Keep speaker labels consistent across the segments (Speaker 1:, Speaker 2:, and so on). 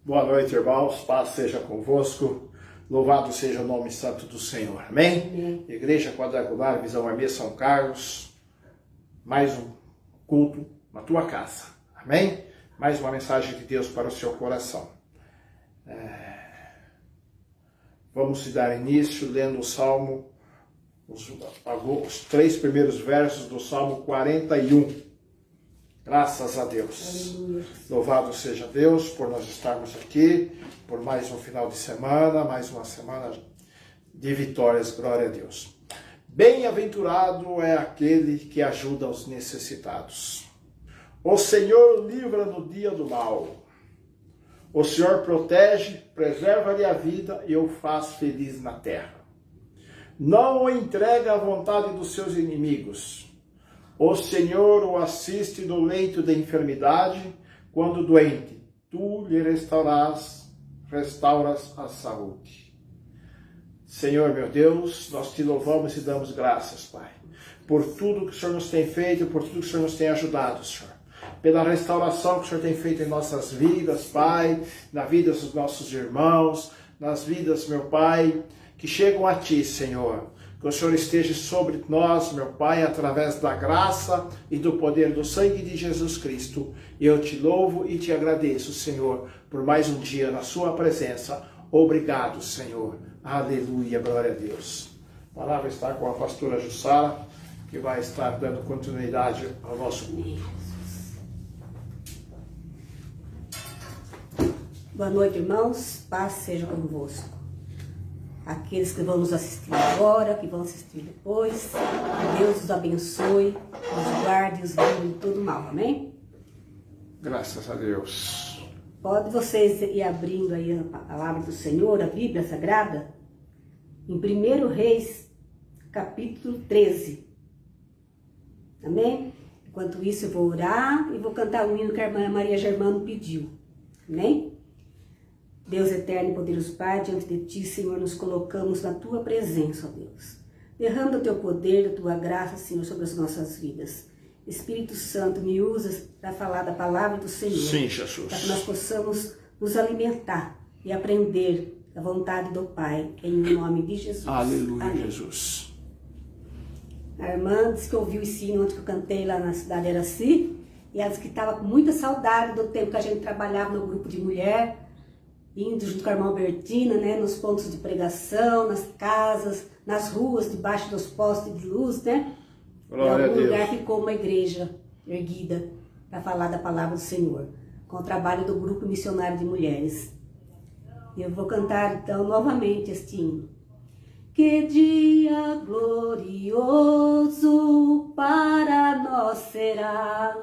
Speaker 1: Boa noite, irmãos. Paz seja convosco. Louvado seja o nome santo do Senhor. Amém? Amém. Igreja Quadrangular, Visão Armênia São Carlos. Mais um culto na tua casa. Amém? Mais uma mensagem de Deus para o seu coração. Vamos dar início lendo o Salmo, os 3 primeiros versos do Salmo 41. Graças a Deus. Aleluia. Louvado seja Deus por nós estarmos aqui, por mais um final de semana, mais uma semana de vitórias, glória a Deus. Bem-aventurado é aquele que ajuda os necessitados. O Senhor livra no dia do mal. O Senhor protege, preserva-lhe a vida e o faz feliz na terra. Não o entrega à vontade dos seus inimigos. O Senhor o assiste no leito da enfermidade, quando doente, tu lhe restauras a saúde. Senhor, meu Deus, nós te louvamos e damos graças, Pai, por tudo que o Senhor nos tem feito, por tudo que o Senhor nos tem ajudado, Senhor. Pela restauração que o Senhor tem feito em nossas vidas, Pai, na vida dos nossos irmãos, nas vidas, meu Pai, que chegam a Ti, Senhor. Que o Senhor esteja sobre nós, meu Pai, através da graça e do poder do sangue de Jesus Cristo. Eu te louvo e te agradeço, Senhor, por mais um dia na sua presença. Obrigado, Senhor. Aleluia, glória a Deus. A palavra está com a pastora Jussara, que vai estar dando continuidade ao nosso culto.
Speaker 2: Boa noite, irmãos. Paz seja convosco. Aqueles que vão nos assistir agora, que vão assistir depois, que Deus os abençoe, os guarde e os livre de todo mal, amém?
Speaker 1: Graças a Deus.
Speaker 2: Pode vocês ir abrindo aí a palavra do Senhor, a Bíblia Sagrada, em 1 Reis, capítulo 13, amém? Enquanto isso eu vou orar e vou cantar um hino que a irmã Maria Germano pediu, amém? Deus eterno e poderoso Pai, diante de Ti, Senhor, nos colocamos na Tua presença, ó Deus. Derrama o Teu poder, a Tua graça, Senhor, sobre as nossas vidas. Espírito Santo, me usa para falar da palavra do Senhor.
Speaker 1: Sim, Jesus.
Speaker 2: Para que nós possamos nos alimentar e aprender a vontade do Pai, em nome de Jesus.
Speaker 1: Aleluia,
Speaker 2: amém.
Speaker 1: Jesus.
Speaker 2: A irmã disse que ouviu o ensino ontem que eu cantei lá na cidade de Araci, e ela disse que estava com muita saudade do tempo que a gente trabalhava no grupo de mulher, indo junto com a irmã Albertina, né, nos pontos de pregação, nas casas, nas ruas, debaixo dos postes de luz, né?
Speaker 1: Glória
Speaker 2: em algum
Speaker 1: a Deus.
Speaker 2: lugar ficou uma igreja erguida para falar da palavra do Senhor, com o trabalho do grupo missionário de mulheres. E eu vou cantar então novamente este hino. Que dia glorioso para nós será,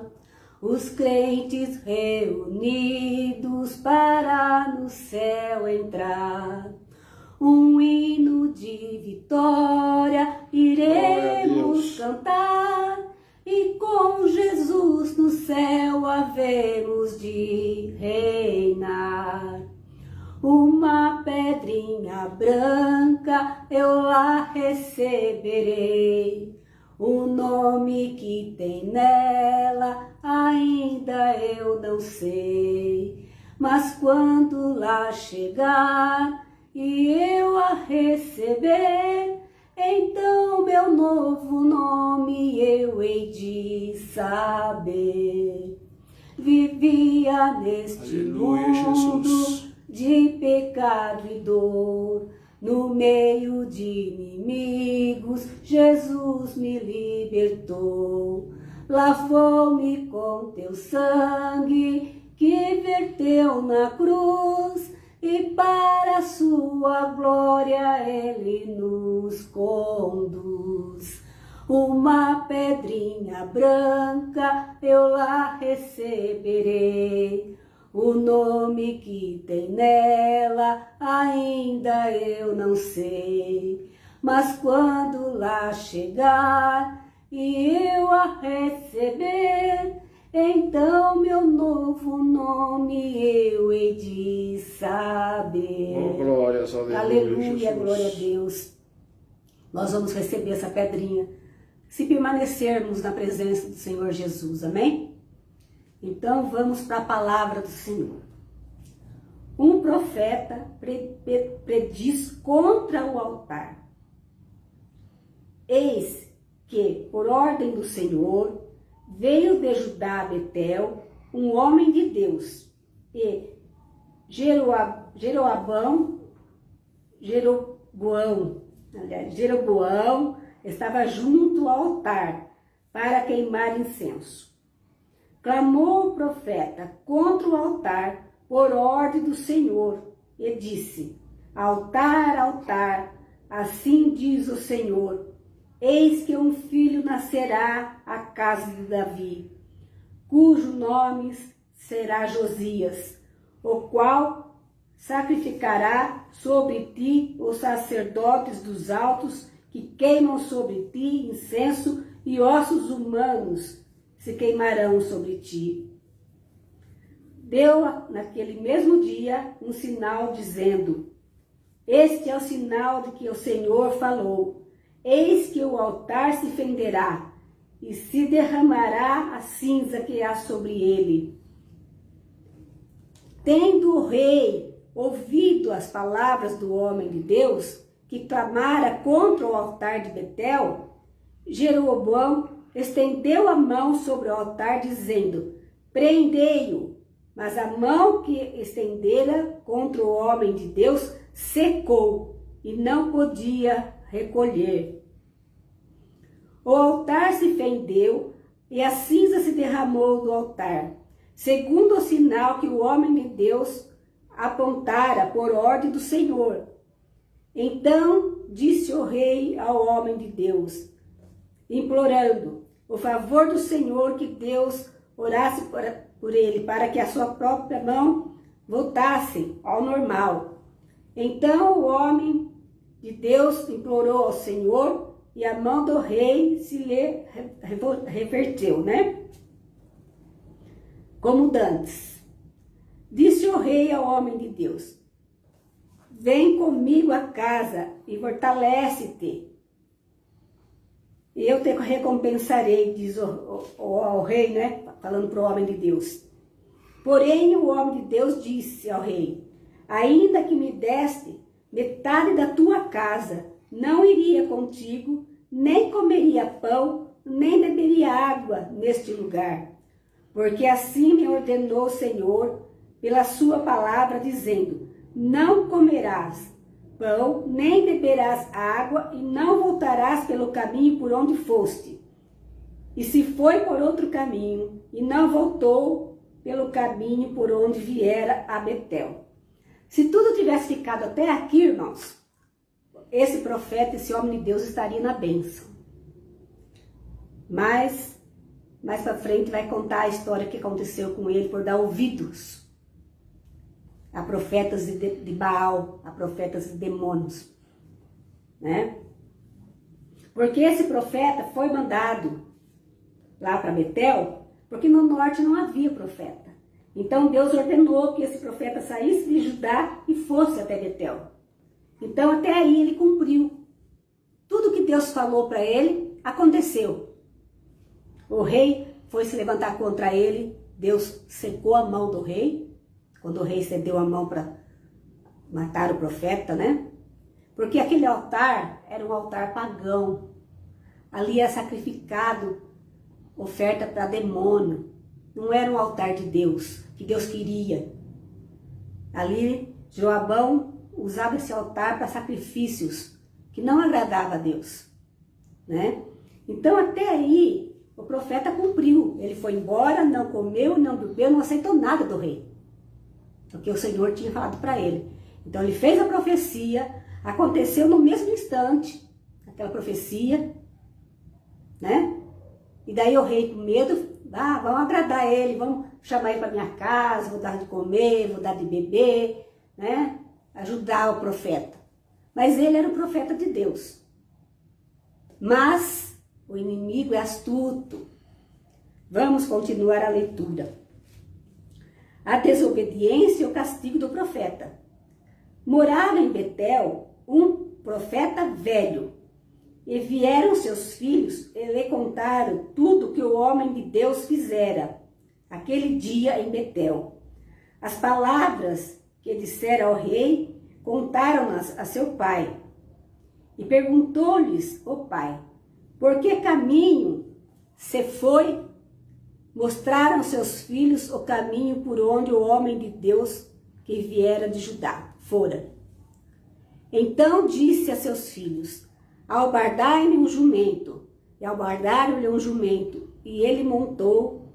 Speaker 2: os crentes reunidos para no céu entrar. Um hino de vitória iremos cantar, e com Jesus no céu havemos de reinar. Uma pedrinha branca eu lá receberei, o nome que tem nela ainda eu não sei, mas quando lá chegar e eu a receber, então meu novo nome eu hei de saber. Vivia neste
Speaker 1: Aleluia,
Speaker 2: mundo
Speaker 1: Jesus.
Speaker 2: De pecado e dor, no meio de inimigos, Jesus me libertou. Lavou-me com teu sangue, que verteu na cruz, e para a sua glória ele nos conduz. Uma pedrinha branca eu lá receberei, o nome que tem nela ainda eu não sei, mas quando lá chegar e eu a receber, então meu novo nome eu hei de saber.
Speaker 1: Oh, glórias, aleluia,
Speaker 2: aleluia,
Speaker 1: Jesus.
Speaker 2: glória a Deus. Nós vamos receber essa pedrinha se permanecermos na presença do Senhor Jesus, amém? Então vamos para a palavra do Senhor. Um profeta prediz contra o altar. Eis que, por ordem do Senhor, veio de Judá a Betel um homem de Deus, e Jeroboão estava junto ao altar para queimar incenso. Clamou o profeta contra o altar por ordem do Senhor e disse: Altar, altar, assim diz o Senhor, eis que um filho nascerá à casa de Davi, cujo nome será Josias, o qual sacrificará sobre ti os sacerdotes dos altos, que queimam sobre ti incenso, e ossos humanos se queimarão sobre ti. Deu naquele mesmo dia um sinal dizendo: Este é o sinal de que o Senhor falou. Eis que o altar se fenderá e se derramará a cinza que há sobre ele. Tendo o rei ouvido as palavras do homem de Deus, que clamara contra o altar de Betel, Jeroboão estendeu a mão sobre o altar, dizendo: Prendei-o. Mas a mão que estendera contra o homem de Deus secou e não podia recolher. O altar se fendeu e a cinza se derramou do altar, segundo o sinal que o homem de Deus apontara por ordem do Senhor. Então disse o rei ao homem de Deus, implorando o favor do Senhor, que Deus orasse por ele, para que a sua própria mão voltasse ao normal. Então o homem de Deus implorou ao Senhor, e a mão do rei se lhe reverteu, como dantes. Disse o rei ao homem de Deus: Vem comigo a casa e fortalece-te. Eu te recompensarei, diz o rei, falando para o homem de Deus. Porém, o homem de Deus disse ao rei: Ainda que me deste metade da tua casa, não iria contigo, nem comeria pão, nem beberia água neste lugar. Porque assim me ordenou o Senhor pela sua palavra, dizendo: Não comerás pão, nem beberás água, e não voltarás pelo caminho por onde foste. E se foi por outro caminho, e não voltou pelo caminho por onde viera a Betel. Se tudo tivesse ficado até aqui, irmãos, esse profeta, esse homem de Deus estaria na bênção. Mas, mais para frente, vai contar a história que aconteceu com ele por dar ouvidos a profetas de Baal, a profetas de demônios, Porque esse profeta foi mandado lá para Betel, porque no norte não havia profeta. Então Deus ordenou que esse profeta saísse de Judá e fosse até Betel. Então até aí ele cumpriu. Tudo que Deus falou para ele, aconteceu. O rei foi se levantar contra ele, Deus secou a mão do rei, quando o rei estendeu a mão para matar o profeta, Porque aquele altar era um altar pagão. Ali era sacrificado oferta para demônio. Não era um altar de Deus, que Deus queria. Ali, Jeroboão usava esse altar para sacrifícios que não agradava a Deus, Então, até aí, o profeta cumpriu. Ele foi embora, não comeu, não bebeu, não aceitou nada do rei, porque o Senhor tinha falado para ele. Então ele fez a profecia, aconteceu no mesmo instante, aquela profecia, E daí o rei, com medo, vamos agradar ele, vamos chamar ele para minha casa, vou dar de comer, vou dar de beber, Ajudar o profeta. Mas ele era o profeta de Deus. Mas o inimigo é astuto. Vamos continuar a leitura. A desobediência e o castigo do profeta. Morava em Betel um profeta velho, e vieram seus filhos e lhe contaram tudo que o homem de Deus fizera. aquele dia em Betel. As palavras que dissera ao rei contaram-nas a seu pai. E perguntou-lhes o pai: por que caminho se foi? Mostraram seus filhos o caminho por onde o homem de Deus que viera de Judá fora. Então disse a seus filhos: albardai-lhe um jumento. E albardaram-lhe um jumento, e ele montou.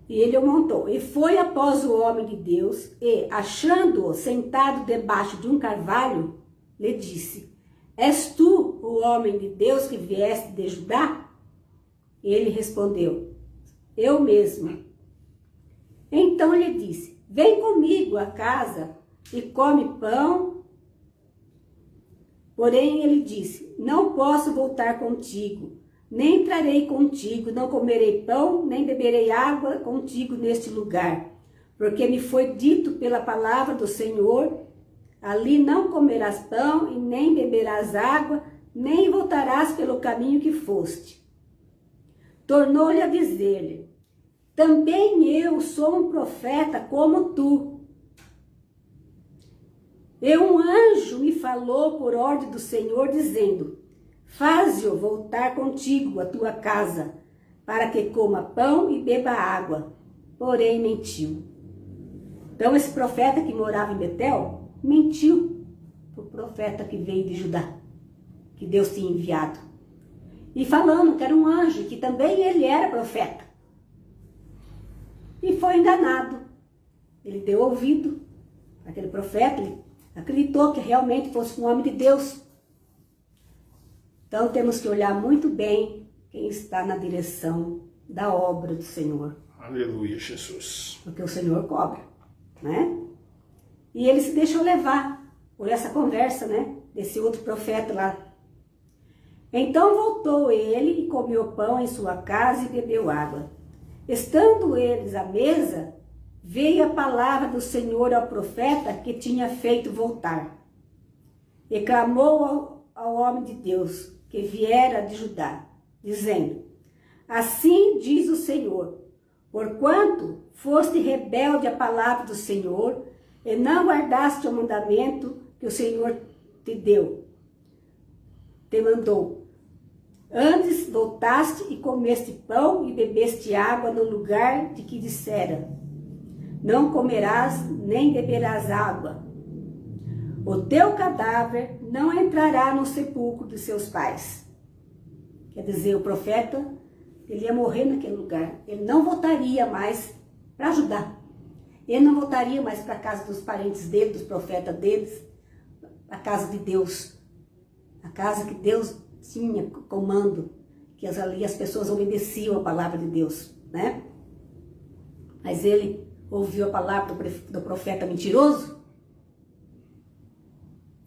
Speaker 2: E foi após o homem de Deus, e, achando-o sentado debaixo de um carvalho, lhe disse: és tu o homem de Deus que vieste de Judá? Ele respondeu: eu mesmo. Então lhe disse: vem comigo à casa e come pão. Porém ele disse: não posso voltar contigo, nem entrarei contigo, não comerei pão, nem beberei água contigo neste lugar, porque me foi dito pela palavra do Senhor: ali não comerás pão e nem beberás água, nem voltarás pelo caminho que foste. Tornou-lhe a dizer-lhe: também eu sou um profeta como tu. E um anjo me falou por ordem do Senhor, dizendo: faze-o voltar contigo à tua casa, para que coma pão e beba água. Porém mentiu. Então esse profeta que morava em Betel mentiu para o profeta que veio de Judá, que Deus tinha enviado. E falando que era um anjo, que também ele era profeta. E foi enganado. Ele deu ouvido àquele profeta, ele acreditou que realmente fosse um homem de Deus. Então temos que olhar muito bem quem está na direção da obra do Senhor.
Speaker 1: Aleluia, Jesus.
Speaker 2: Porque o Senhor cobra, né? E ele se deixou levar por essa conversa, né? Desse outro profeta lá. Então voltou ele e comeu pão em sua casa e bebeu água. Estando eles à mesa, veio a palavra do Senhor ao profeta que tinha feito voltar. E clamou ao homem de Deus que viera de Judá, dizendo: assim diz o Senhor, porquanto foste rebelde à palavra do Senhor, e não guardaste o mandamento que o Senhor te mandou. Antes voltaste e comeste pão e bebeste água no lugar de que dissera: não comerás nem beberás água. O teu cadáver não entrará no sepulcro de seus pais. Quer dizer, o profeta, ele ia morrer naquele lugar. Ele não voltaria mais para ajudar. Ele não voltaria mais para a casa dos parentes dele, dos profetas deles, a casa de Deus. A casa que Deus tinha comando, que ali as pessoas obedeciam a palavra de Deus, né? Mas ele ouviu a palavra do profeta mentiroso.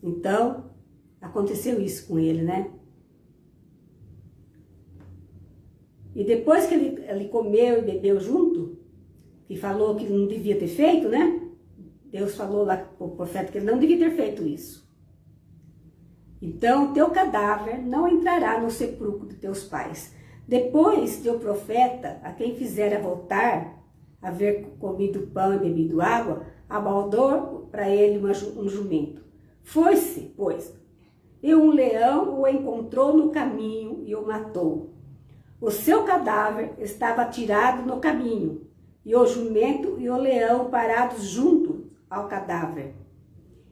Speaker 2: Então, aconteceu isso com ele, né? E depois que ele comeu e bebeu junto, que falou que não devia ter feito, né? Deus falou lá para o profeta que ele não devia ter feito isso. Então, teu cadáver não entrará no sepulcro de teus pais. Depois de o profeta, a quem fizera voltar, haver comido pão e bebido água, abaldou para ele um jumento. Foi-se, pois, e um leão o encontrou no caminho e o matou. O seu cadáver estava atirado no caminho, e o jumento e o leão parados junto ao cadáver.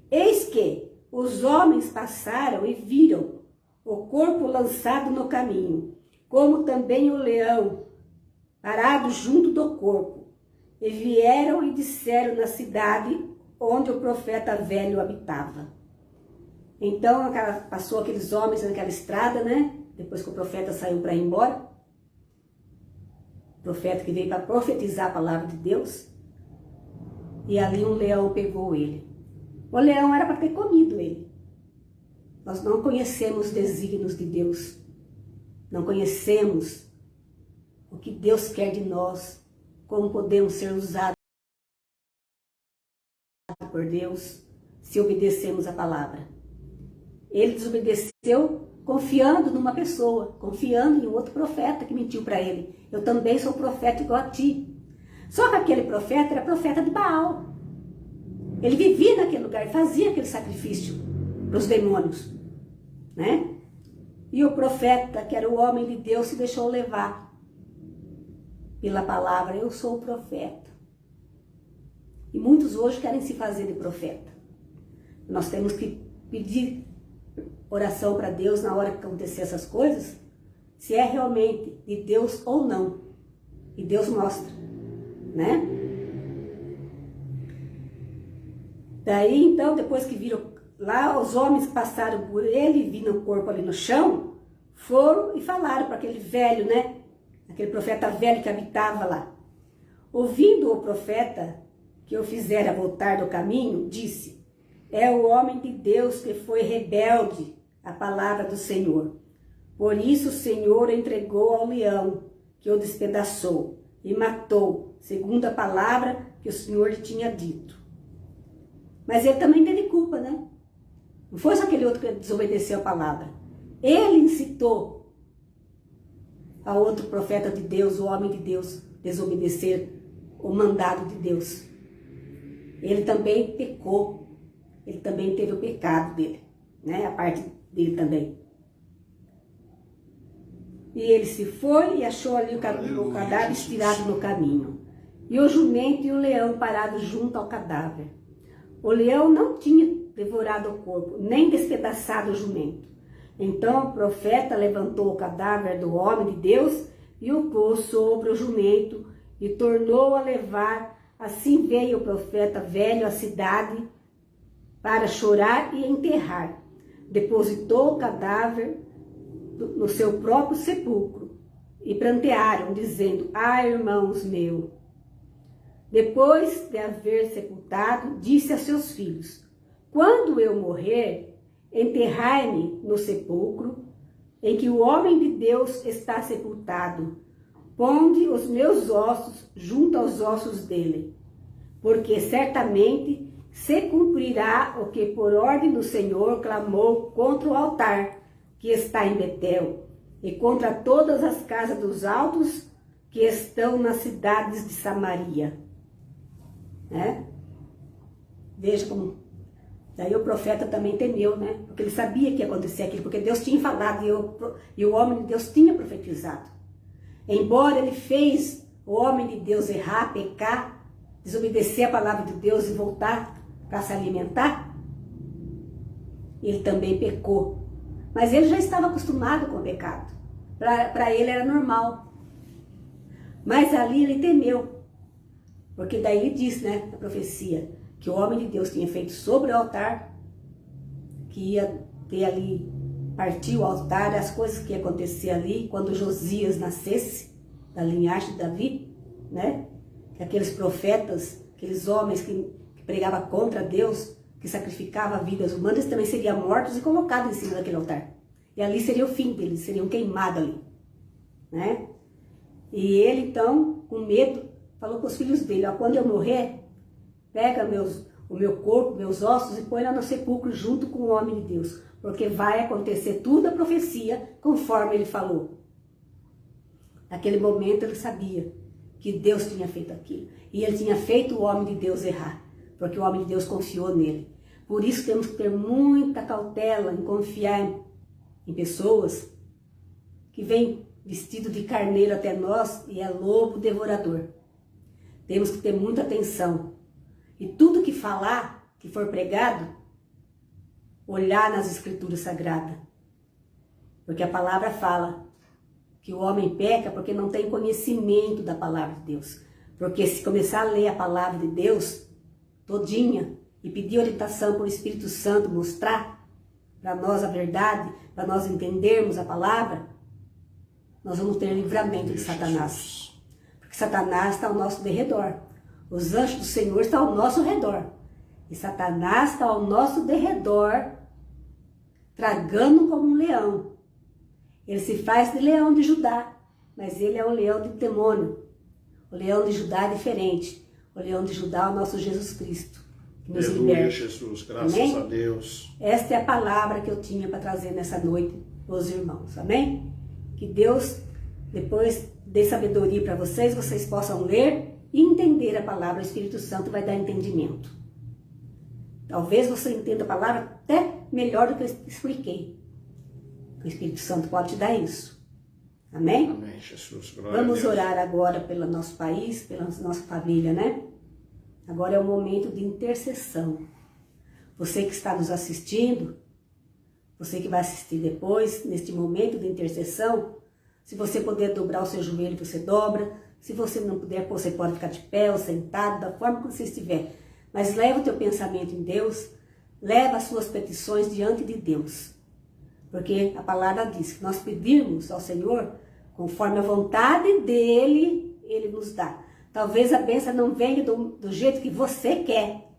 Speaker 2: Eis que os homens passaram e viram o corpo lançado no caminho, como também o leão parado junto do corpo. E vieram e disseram na cidade onde o profeta velho habitava. Então passou aqueles homens naquela estrada, né? Depois que o profeta saiu para ir embora. O profeta que veio para profetizar a palavra de Deus. E ali um leão pegou ele. O leão era para ter comido ele. Nós não conhecemos os desígnios de Deus. Não conhecemos o que Deus quer de nós. Como podemos ser usados por Deus se obedecemos a palavra. Ele desobedeceu confiando numa pessoa, confiando em outro profeta que mentiu para ele. Eu também sou profeta igual a ti. Só que aquele profeta era profeta de Baal. Ele vivia naquele lugar, fazia aquele sacrifício para os demônios, né? E o profeta, que era o homem de Deus, se deixou levar pela palavra, eu sou o profeta. E muitos hoje querem se fazer de profeta. Nós temos que pedir oração para Deus na hora que acontecer essas coisas, se é realmente de Deus ou não. E Deus mostra, né? Daí, então, depois que viram lá, os homens que passaram por ele, viram o corpo ali no chão, foram e falaram para aquele velho, né? Aquele profeta velho que habitava lá. Ouvindo o profeta que o fizera voltar do caminho, disse: é o homem de Deus que foi rebelde à palavra do Senhor. Por isso o Senhor o entregou ao leão, que o despedaçou e matou, segundo a palavra que o Senhor lhe tinha dito. Mas ele também teve culpa, né? Não foi só aquele outro que desobedeceu a palavra. Ele incitou a outro profeta de Deus, o homem de Deus, desobedecer o mandado de Deus. Ele também pecou. Ele também teve o pecado dele, né? A parte dele também. E ele se foi e achou ali o cadáver estirado no caminho. E o jumento e o leão parados junto ao cadáver. O leão não tinha devorado o corpo, nem despedaçado o jumento. Então o profeta levantou o cadáver do homem de Deus e o pôs sobre o jumento e tornou a levar. Assim veio o profeta velho à cidade para chorar e enterrar. Depositou o cadáver no seu próprio sepulcro e prantearam, dizendo: ah, irmãos meus. Depois de haver sepultado, disse a seus filhos: quando eu morrer, enterrai-me no sepulcro em que o homem de Deus está sepultado. Ponde os meus ossos junto aos ossos dele, porque certamente se cumprirá o que por ordem do Senhor clamou contra o altar que está em Betel e contra todas as casas dos altos que estão nas cidades de Samaria. Né? Veja como... Daí o profeta também temeu, né? Porque ele sabia que ia acontecer aquilo, porque Deus tinha falado e o homem de Deus tinha profetizado. Embora ele fez o homem de Deus errar, pecar, desobedecer a palavra de Deus e voltar para se alimentar, ele também pecou. Mas ele já estava acostumado com o pecado. Para ele era normal. Mas ali ele temeu. Porque daí ele diz, né, na profecia, que o homem de Deus tinha feito sobre o altar, que ia ter ali, partir o altar, as coisas que ia acontecer ali, quando Josias nascesse, da linhagem de Davi, né? Que aqueles profetas, aqueles homens que pregavam contra Deus, que sacrificavam vidas humanas, eles também seriam mortos e colocados em cima daquele altar. E ali seria o fim deles, seriam queimados ali, né? E ele, então, com medo, falou com os filhos dele: ó, quando eu morrer, pega o meu corpo, meus ossos e põe lá no sepulcro junto com o homem de Deus, porque vai acontecer tudo a profecia conforme ele falou. Naquele momento ele sabia que Deus tinha feito aquilo. E ele tinha feito o homem de Deus errar, porque o homem de Deus confiou nele. Por isso temos que ter muita cautela em confiar em pessoas que vêm vestido de carneiro até nós e é lobo devorador. Temos que ter muita atenção. E tudo que falar, que for pregado, olhar nas escrituras sagradas. Porque a palavra fala que o homem peca porque não tem conhecimento da palavra de Deus. Porque se começar a ler a palavra de Deus todinha e pedir orientação para o Espírito Santo mostrar para nós a verdade, para nós entendermos a palavra, nós vamos ter livramento de Satanás. Porque Satanás está ao nosso derredor. Os anjos do Senhor estão ao nosso redor. E Satanás está ao nosso derredor, tragando como um leão. Ele se faz de leão de Judá, mas ele é um leão de demônio. O leão de Judá é diferente. O leão de Judá é o nosso Jesus Cristo, que nos liberta.
Speaker 1: Jesus, graças
Speaker 2: Amém?
Speaker 1: a Deus.
Speaker 2: Esta é a palavra que eu tinha para trazer nessa noite. os irmãos. Amém? Que Deus depois dê sabedoria para vocês possam ler e entender a palavra. O Espírito Santo vai dar entendimento. Talvez você entenda a palavra até melhor do que eu expliquei. O Espírito Santo pode te dar isso. Amém?
Speaker 1: Amém, Jesus.
Speaker 2: Vamos orar agora pelo nosso país, pela nossa família, né? Agora é o momento de intercessão. Você que está nos assistindo, você que vai assistir depois, neste momento de intercessão, se você puder dobrar o seu joelho, você dobra. Se você não puder, você pode ficar de pé ou sentado, da forma que você estiver. Mas leva o teu pensamento em Deus, leva as suas petições diante de Deus. Porque a palavra diz que nós pedirmos ao Senhor, conforme a vontade dEle, Ele nos dá. Talvez a bênção não venha do jeito que você quer,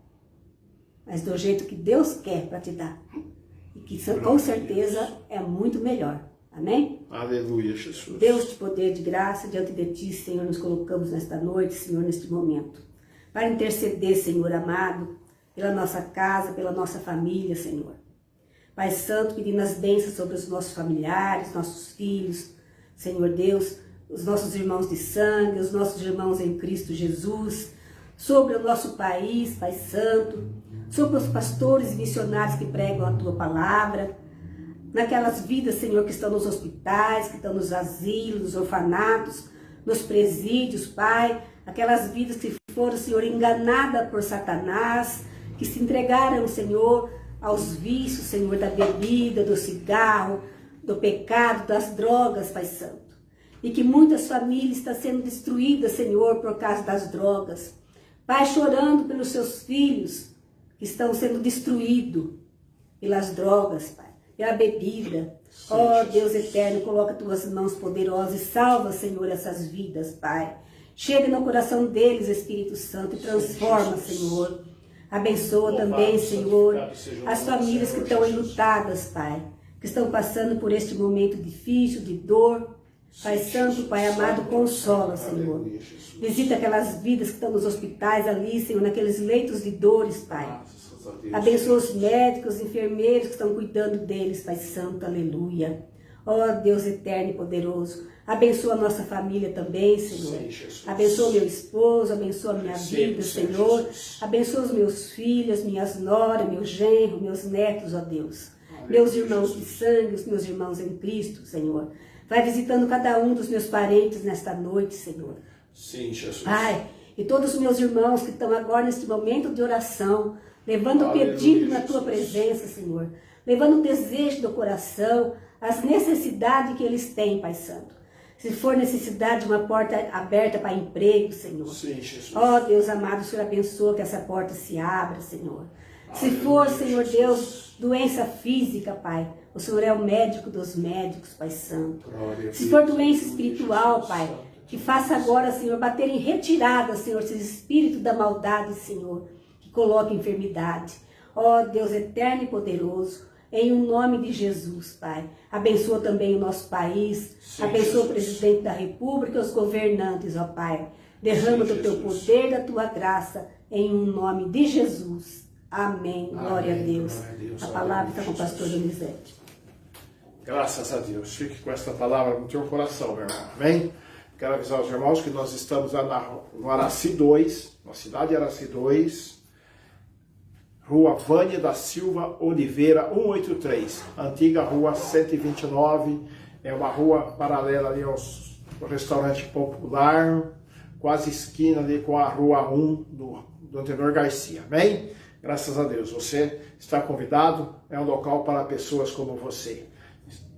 Speaker 2: mas do jeito que Deus quer para te dar. E que com certeza é muito melhor. Amém?
Speaker 1: Aleluia, Jesus.
Speaker 2: Deus de poder, de graça, diante de Ti, Senhor, nos colocamos nesta noite, Senhor, neste momento. Para interceder, Senhor amado, pela nossa casa, pela nossa família, Senhor. Pai Santo, pedindo as bênçãos sobre os nossos familiares, nossos filhos, Senhor Deus, os nossos irmãos de sangue, os nossos irmãos em Cristo Jesus, sobre o nosso país, Pai Santo, sobre os pastores e missionários que pregam a Tua palavra, naquelas vidas, Senhor, que estão nos hospitais, que estão nos asilos, nos orfanatos, nos presídios, Pai, aquelas vidas que foram, Senhor, enganadas por Satanás, que se entregaram, Senhor, aos vícios, Senhor, da bebida, do cigarro, do pecado, das drogas, Pai Santo. E que muitas famílias estão sendo destruídas, Senhor, por causa das drogas. Pai, chorando pelos seus filhos que estão sendo destruídos pelas drogas, Pai, pela bebida. Ó Deus eterno, coloca Tuas mãos poderosas e salva, Senhor, essas vidas, Pai. Chega no coração deles, Espírito Santo, e transforma, Senhor. Abençoa também, Senhor, as famílias que estão enlutadas, Pai, que estão passando por este momento difícil, de dor. Pai Santo, Pai amado, consola, Senhor. Visita aquelas vidas que estão nos hospitais ali, Senhor, naqueles leitos de dores, Pai. Abençoa os médicos, os enfermeiros que estão cuidando deles, Pai Santo, aleluia. Ó Deus eterno e poderoso, abençoa a nossa família também, Senhor. Abençoa meu esposo, abençoa a minha vida, Senhor. Abençoa os meus filhos, minhas noras, meu genro, meus netos, ó Deus. Meus irmãos de sangue, os meus irmãos em Cristo, Senhor. Vai visitando cada um dos meus parentes nesta noite, Senhor.
Speaker 1: Sim, Jesus.
Speaker 2: Pai, e todos os meus irmãos que estão agora neste momento de oração, levando o pedido na Tua presença, Senhor. Levando o desejo do coração, as necessidades que eles têm, Pai Santo. Se for necessidade de uma porta aberta para emprego, Senhor.
Speaker 1: Sim, Jesus.
Speaker 2: Ó Deus amado, o Senhor abençoa que essa porta se abra, Senhor. Se for, Senhor Deus, doença física, Pai, o Senhor é o médico dos médicos, Pai Santo. Se for doença espiritual, Pai, que faça agora, Senhor, bater em retirada, Senhor, esse espírito da maldade, Senhor, que coloca enfermidade. Ó Deus eterno e poderoso, em o nome de Jesus, Pai. Abençoa também o nosso país, sim, abençoa Jesus. O presidente da República e os governantes, ó Pai. Derrama sim, do Teu poder, da Tua graça, em o nome de Jesus. Amém. Glória a Deus. A palavra está com o pastor Donizete.
Speaker 1: Graças a Deus. Fique com esta palavra no teu coração, meu irmão. Amém? Quero avisar os irmãos que nós estamos lá no Araci 2, na cidade de Araci 2, Rua Vânia da Silva Oliveira, 183, antiga Rua 129, é uma rua paralela ali ao restaurante popular, quase esquina ali com a Rua 1 do Antenor Garcia, amém? Graças a Deus, você está convidado, é um local para pessoas como você.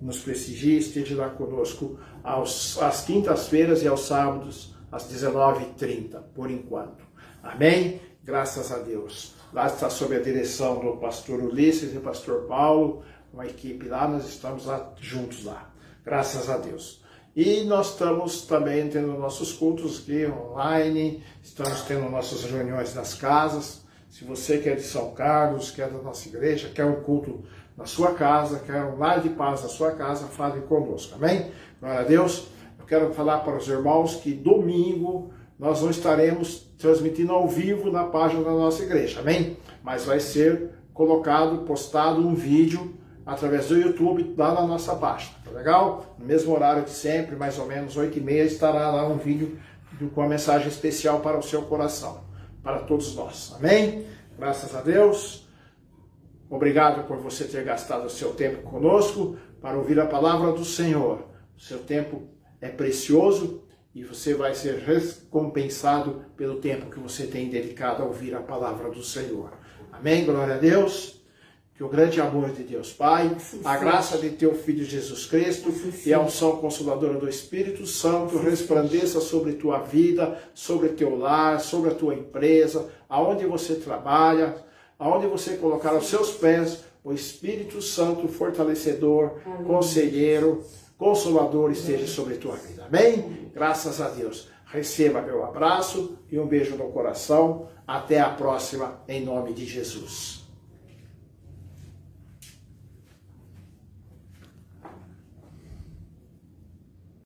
Speaker 1: Nos prestigie, esteja lá conosco às quintas-feiras e aos sábados, às 19h30, por enquanto. Amém? Graças a Deus. Lá está sob a direção do pastor Ulisses e do pastor Paulo, uma equipe lá, nós estamos lá juntos lá. Graças a Deus. E nós estamos também tendo nossos cultos aqui online, estamos tendo nossas reuniões nas casas. Se você quer de São Carlos, quer da nossa igreja, quer um culto na sua casa, quer um lar de paz na sua casa, fale conosco, amém? Glória a Deus. Eu quero falar para os irmãos que domingo nós não estaremos transmitindo ao vivo na página da nossa igreja, amém? Mas vai ser colocado, postado um vídeo através do YouTube, lá na nossa página, tá legal? No mesmo horário de sempre, mais ou menos 8h30, estará lá um vídeo com uma mensagem especial para o seu coração, para todos nós, amém? Graças a Deus, obrigado por você ter gastado o seu tempo conosco para ouvir a palavra do Senhor. O seu tempo é precioso e você vai ser recompensado pelo tempo que você tem dedicado a ouvir a palavra do Senhor. Amém? Glória a Deus. Que o grande amor de Deus Pai, a graça de teu Filho Jesus Cristo e a unção consoladora do Espírito Santo resplandeça sobre tua vida, sobre teu lar, sobre a tua empresa, aonde você trabalha, aonde você colocar os seus pés, o Espírito Santo fortalecedor, conselheiro, consolador esteja sobre tua vida. Amém? Graças a Deus. Receba meu abraço e um beijo no coração. Até a próxima, em nome de Jesus.